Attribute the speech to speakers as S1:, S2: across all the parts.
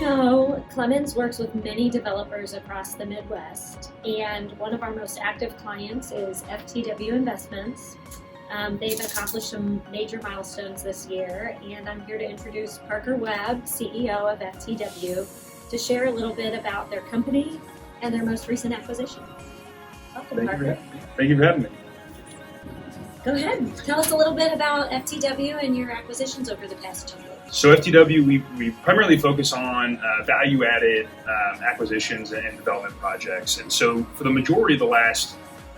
S1: know, Clemons works with many developers across the Midwest, and one of our most active clients is FTW Investments. They've accomplished some major milestones this year, and I'm here to introduce Parker Webb, CEO of FTW, to share a little bit about their company and their most recent acquisition. Welcome, Parker.
S2: Thank you for having me.
S1: Go ahead. Tell us a little bit about FTW and your acquisitions over the past 2 years.
S2: So FTW, we primarily focus on value-added acquisitions and development projects. And so for the majority of the last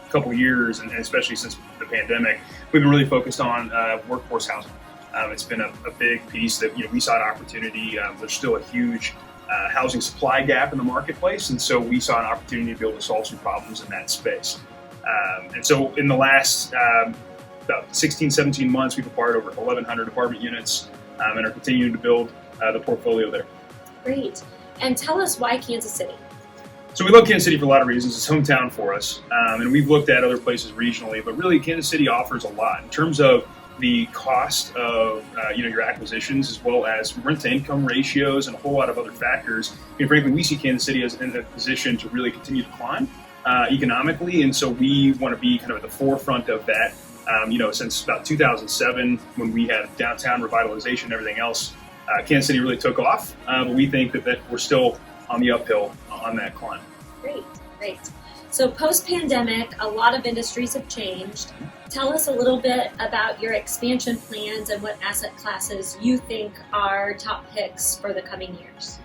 S2: couple of years, and especially since the pandemic, we've been really focused on workforce housing. It's been a big piece that we saw an opportunity. There's still a huge housing supply gap in the marketplace, and so we saw an opportunity to be able to solve some problems in that space. And so in the last about 16, 17 months, we've acquired over 1,100 apartment units and are continuing to build the portfolio there.
S1: Great. And tell us why Kansas City?
S2: So we love Kansas City for a lot of reasons. It's hometown for us, and we've looked at other places regionally, but really Kansas City offers a lot in terms of the cost of your acquisitions, as well as rent-to-income ratios and a whole lot of other factors. Frankly, we see Kansas City as in a position to really continue to climb economically, and so we want to be kind of at the forefront of that. Since about 2007, when we had downtown revitalization and everything else, Kansas City really took off, but we think that we're still on the uphill on that climb.
S1: Great. So post-pandemic, a lot of industries have changed. Tell us a little bit about your expansion plans and what asset classes you think are top picks for the coming years.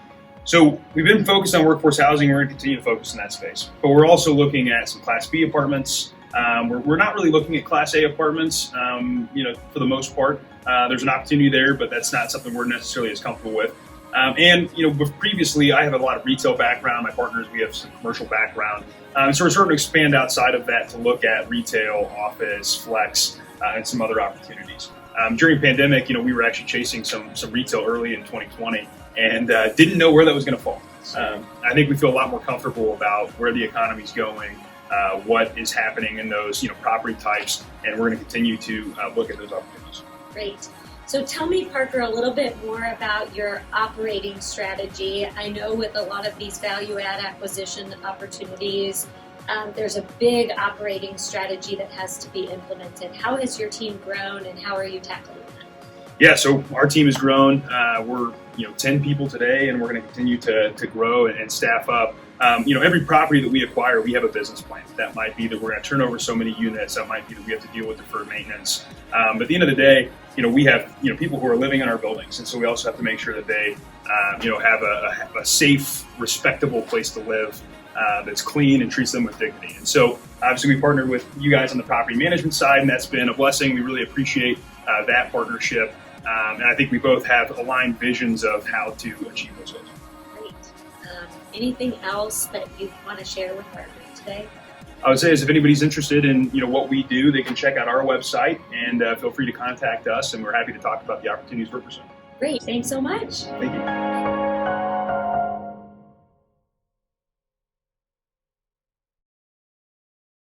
S2: So we've been focused on workforce housing. We're going to continue to focus in that space, but we're also looking at some Class B apartments. We're not really looking at Class A apartments, for the most part. There's an opportunity there, but that's not something we're necessarily as comfortable with. Previously, I have a lot of retail background. My partners, we have some commercial background. So we're starting to expand outside of that to look at retail, office, flex, and some other opportunities. During pandemic, we were actually chasing some retail early in 2020 and didn't know where that was going to fall. I think we feel a lot more comfortable about where the economy's going, what is happening in those property types, and we're going to continue to look at those opportunities.
S1: Great. So tell me, Parker, a little bit more about your operating strategy. I know with a lot of these value-add acquisition opportunities, there's a big operating strategy that has to be implemented. How has your team grown, and how are you tackling that?
S2: Yeah, so our team has grown. We're 10 people today, and we're going to continue to grow and staff up. Every property that we acquire, we have a business plan. That might be that we're going to turn over so many units. That might be that we have to deal with deferred maintenance. But at the end of the day, we have people who are living in our buildings, and so we also have to make sure that they have a safe, respectable place to live that's clean and treats them with dignity. And so obviously we partnered with you guys on the property management side, and that's been a blessing. We really appreciate that partnership, and I think we both have aligned visions of how to achieve those goals.
S1: Anything else that you want to share with our group today?
S2: I would say is if anybody's interested in what we do, they can check out our website and feel free to contact us, and we're happy to talk about the opportunities we're pursuing.
S1: Great. Thanks so much.
S2: Thank you.